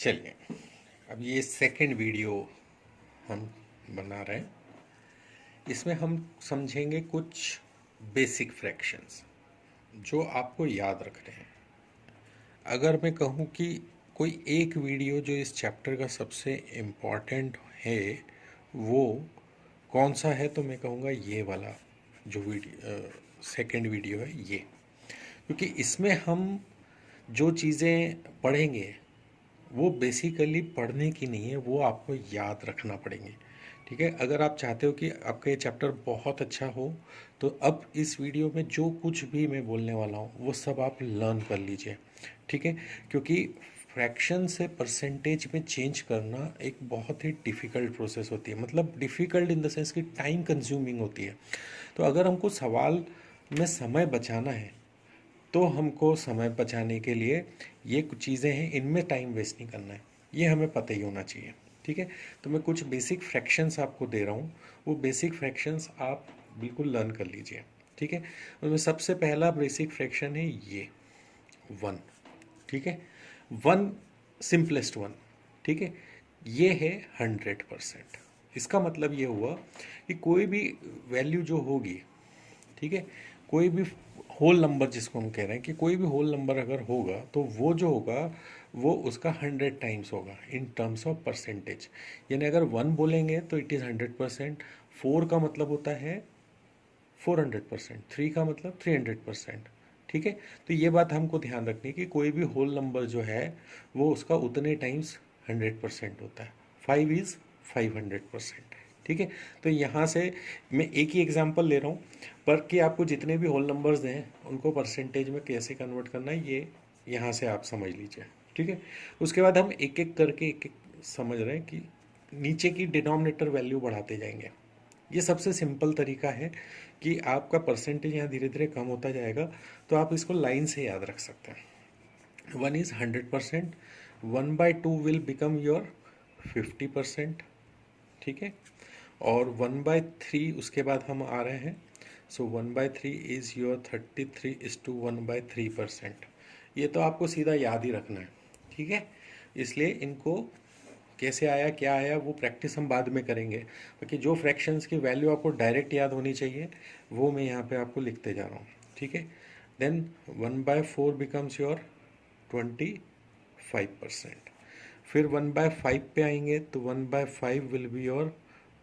चलिए, अब ये सेकंड वीडियो हम बना रहे हैं। इसमें हम समझेंगे कुछ बेसिक फ्रैक्शंस जो आपको याद रखने हैं। अगर मैं कहूँ कि कोई एक वीडियो जो इस चैप्टर का सबसे इम्पॉर्टेंट है वो कौन सा है, तो मैं कहूँगा ये वाला जो वीडियो सेकंड वीडियो है ये, क्योंकि इसमें हम जो चीज़ें पढ़ेंगे वो बेसिकली पढ़ने की नहीं है, वो आपको याद रखना पड़ेंगे। ठीक है, अगर आप चाहते हो कि आपका ये चैप्टर बहुत अच्छा हो तो अब इस वीडियो में जो कुछ भी मैं बोलने वाला हूँ वो सब आप लर्न कर लीजिए। ठीक है, क्योंकि फ्रैक्शन से परसेंटेज में चेंज करना एक बहुत ही डिफ़िकल्ट प्रोसेस होती है, मतलब डिफ़िकल्ट इन द सेंस कि टाइम कंज्यूमिंग होती है। तो अगर हमको सवाल में समय बचाना है तो हमको समय बचाने के लिए ये कुछ चीज़ें हैं, इनमें टाइम वेस्ट नहीं करना है, ये हमें पता ही होना चाहिए। ठीक है, तो मैं कुछ बेसिक फ्रैक्शंस आपको दे रहा हूँ, वो बेसिक फ्रैक्शंस आप बिल्कुल लर्न कर लीजिए। ठीक है, उसमें सबसे पहला बेसिक फ्रैक्शन है ये 1। ठीक है, 1 सिंपलेस्ट 1। ठीक है, ये है 100%। इसका मतलब ये हुआ कि कोई भी वैल्यू जो होगी, ठीक है, कोई भी होल नंबर जिसको हम कह रहे हैं कि कोई भी होल नंबर अगर होगा तो वो जो होगा वो उसका 100 टाइम्स होगा इन टर्म्स ऑफ परसेंटेज। यानी अगर 1 बोलेंगे तो इट इज़ 100%, 4 का मतलब होता है 400%, 3 का मतलब 300%। ठीक है, तो ये बात हमको ध्यान रखनी है कि कोई भी होल नंबर जो है वो उसका उतने टाइम्स 100% होता है। 5 इज़ 500%। ठीक है, तो यहाँ से मैं एक ही एग्जांपल ले रहा हूँ, पर कि आपको जितने भी होल नंबर्स हैं उनको परसेंटेज में कैसे कन्वर्ट करना है ये यहाँ से आप समझ लीजिए। ठीक है, उसके बाद हम एक एक करके एक एक समझ रहे हैं कि नीचे की डिनोमिनेटर वैल्यू बढ़ाते जाएंगे। ये सबसे सिंपल तरीका है कि आपका परसेंटेज यहाँ धीरे धीरे कम होता जाएगा, तो आप इसको लाइन से याद रख सकते हैं। 1 इज़ 100%, 1/2 विल बिकम योर 50%। ठीक है, और 1/3 उसके बाद हम आ रहे हैं, सो 1/3 इज़ योर 33:1/3%। ये तो आपको सीधा याद ही रखना है। ठीक है, इसलिए इनको कैसे आया क्या आया वो प्रैक्टिस हम बाद में करेंगे, क्योंकि जो फ्रैक्शंस की वैल्यू आपको डायरेक्ट याद होनी चाहिए वो मैं यहाँ पे आपको लिखते जा रहा हूँ। ठीक है, देन 1/4 बिकम्स योर 25%। फिर 1/5 पे आएंगे तो 1/5 विल बी योर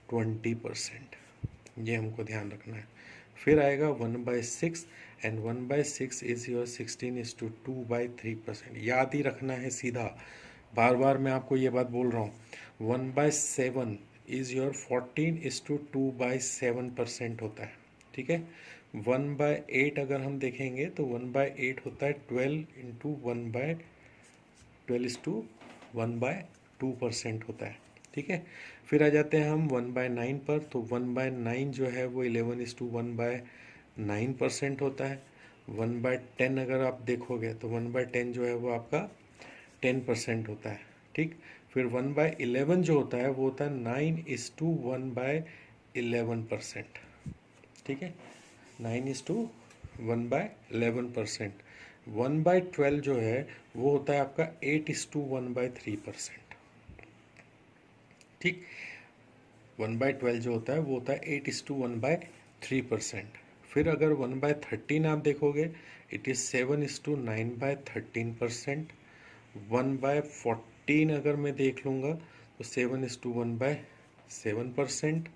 20%। ये हमको ध्यान रखना है। फिर आएगा 1/6 एंड 1/6 इज़ योर 16:2/3%। याद ही रखना है सीधा, बार बार मैं आपको ये बात बोल रहा हूँ। 1/7 इज़ योर 14:2/7% होता है। ठीक है, 1/8 अगर हम देखेंगे तो 1/8 होता है 12 होता है। ठीक है, फिर आ जाते हैं हम 1/9 पर, तो 1/9 जो है वो 11:1/9% होता है। 1/10 अगर आप देखोगे तो 1/10 जो है वो आपका 10% होता है। ठीक, फिर 1/11 जो होता है वो होता है 9:1/11%। ठीक है, 9:1/11%। 1/12 जो है वो होता है आपका 8:1/3%। ठीक, 1/12 जो होता है वो होता है 8:1/3%। फिर अगर 1/13 आप देखोगे इट इज़ 7:9/13%। 1/14 अगर मैं देख लूँगा तो 7:1/7%।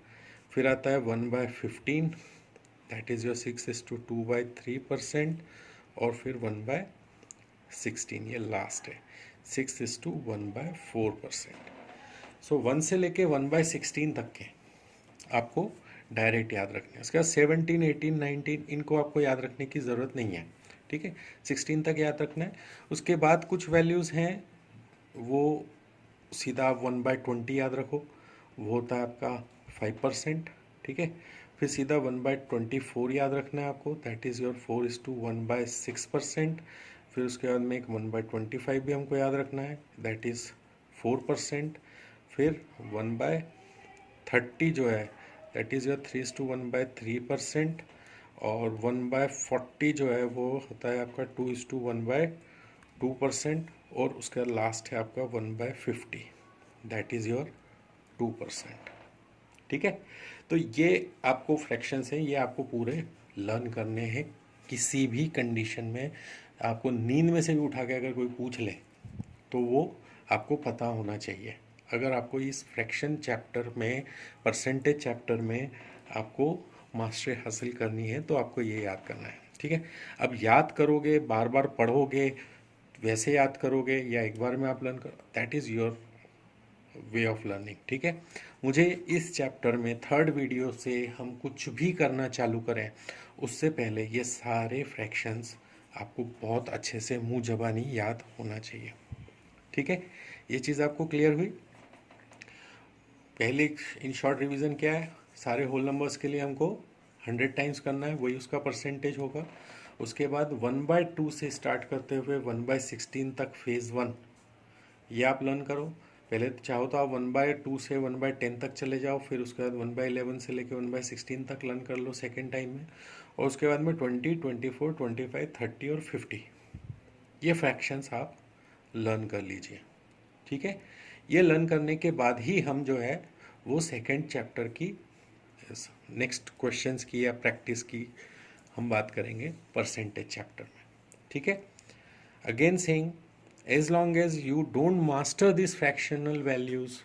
फिर आता है 1/15, दैट इज़ योर 6:2/3%। और फिर 1/16, ये लास्ट है 6:1/4%। सो 1 से लेके 1/16 तक के आपको डायरेक्ट याद रखने हैं। उसके बाद 17, 18, 19 इनको आपको याद रखने की ज़रूरत नहीं है। ठीक है, 16 तक याद रखना है। उसके बाद कुछ वैल्यूज़ हैं वो सीधा आप 1/20 याद रखो, वो होता है आपका 5%। ठीक है, फिर सीधा 1/24 याद रखना है आपको, दैट इज़ योर 4:1/6%। फिर उसके बाद में एक 1/25 भी हमको याद रखना है, दैट इज़ 4%। फिर 1/30 जो है दैट इज़ योर 3:1/3%। और 1/40 जो है वो होता है आपका 2:1/2%। और उसका लास्ट है आपका 1/50, दैट इज़ योर 2%। ठीक है, तो ये आपको फ्रैक्शंस हैं, ये आपको पूरे लर्न करने हैं। किसी भी कंडीशन में आपको नींद में से भी उठा के अगर कोई पूछ ले तो वो आपको पता होना चाहिए। अगर आपको इस फ्रैक्शन चैप्टर में, परसेंटेज चैप्टर में आपको मास्टरी हासिल करनी है तो आपको ये याद करना है। ठीक है, अब याद करोगे, बार बार पढ़ोगे, वैसे याद करोगे या एक बार में आप लर्न करो, that is your way of learning. ठीक है, मुझे इस चैप्टर में थर्ड वीडियो से हम कुछ भी करना चालू करें उससे पहले ये सारे फ्रैक्शंस आपको बहुत अच्छे से मुंह जबानी याद होना चाहिए। ठीक है, ये चीज़ आपको क्लियर हुई। पहले इन शॉर्ट रिवीजन क्या है, सारे होल नंबर्स के लिए हमको 100 टाइम्स करना है, वही उसका परसेंटेज होगा। उसके बाद 1/2 से स्टार्ट करते हुए 1/16 तक फेज़ 1 ये आप लर्न करो। पहले चाहो तो आप 1/2 से 1/10 तक चले जाओ, फिर उसके बाद 1/11 से लेकर 1/16 तक लर्न कर लो सेकेंड टाइम में। और उसके बाद में 20, 24, 25, 30 और 50 ये फ्रैक्शंस आप लर्न कर लीजिए। ठीक है, ये लर्न करने के बाद ही हम जो है वो सेकेंड चैप्टर की नेक्स्ट क्वेश्चंस की या प्रैक्टिस की हम बात करेंगे परसेंटेज चैप्टर में। ठीक है, again saying, as long as you don't master these fractional values,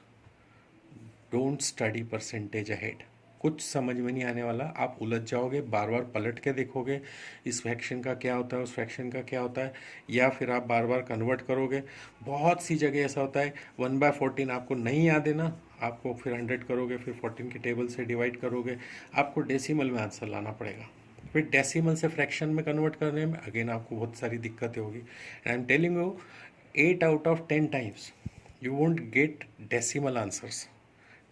don't study percentage ahead। कुछ समझ में नहीं आने वाला, आप उलझ जाओगे, बार बार पलट के देखोगे इस फ्रैक्शन का क्या होता है, उस फ्रैक्शन का क्या होता है, या फिर आप बार बार कन्वर्ट करोगे। बहुत सी जगह ऐसा होता है 1/14 आपको नहीं याद है ना, आपको फिर 100 करोगे, फिर 14 की टेबल से डिवाइड करोगे, आपको डेसिमल में आंसर लाना पड़ेगा। फिर डेसिमल से फ्रैक्शन में कन्वर्ट करने में अगेन आपको बहुत सारी दिक्कतें होगी। And I am telling you 8 out of 10 times you won't get decimal answers.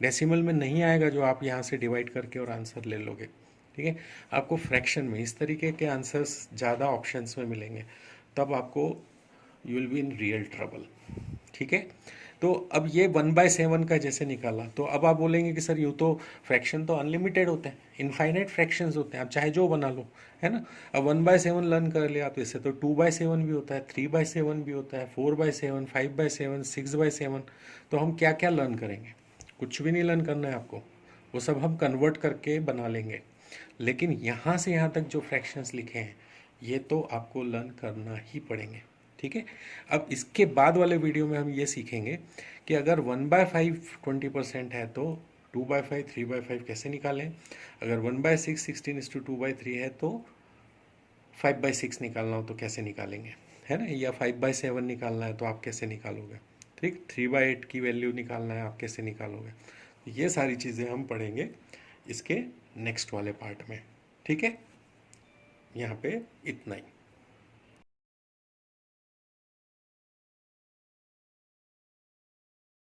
Decimal में नहीं आएगा जो आप यहाँ से डिवाइड करके और आंसर ले लोगे। ठीक है, आपको फ्रैक्शन में इस तरीके के आंसर्स ज़्यादा ऑप्शंस में मिलेंगे, तब आपको you will be in real trouble. ठीक है, तो अब ये 1/7 का जैसे निकाला, तो अब आप बोलेंगे कि सर यूँ तो फ्रैक्शन तो अनलिमिटेड होते हैं, इनफाइनाइट फ्रैक्शंस होते हैं, आप चाहे जो बना लो, है ना। अब 1/7 लर्न कर लिया तो इससे तो 2/7 भी होता है, 3/7 भी होता है, 4/7, 5/7, 6/7। तो हम क्या क्या लर्न करेंगे, कुछ भी नहीं लर्न करना है आपको, वो सब हम कन्वर्ट करके बना लेंगे। लेकिन यहाँ से यहाँ तक जो फ्रैक्शंस लिखे हैं ये तो आपको लर्न करना ही पड़ेंगे। ठीक है, अब इसके बाद वाले वीडियो में हम ये सीखेंगे कि अगर 1/5 20% है तो 2/5 3/5 कैसे निकालें, अगर 1/6 16:2/3 है तो 5/6 निकालना हो तो कैसे निकालेंगे, है ना, या 5/7 निकालना है तो आप कैसे निकालोगे। ठीक, 3/8 की वैल्यू निकालना है आप कैसे निकालोगे। ये सारी चीज़ें हम पढ़ेंगे इसके नेक्स्ट वाले पार्ट में। ठीक है, यहाँ पे इतना ही।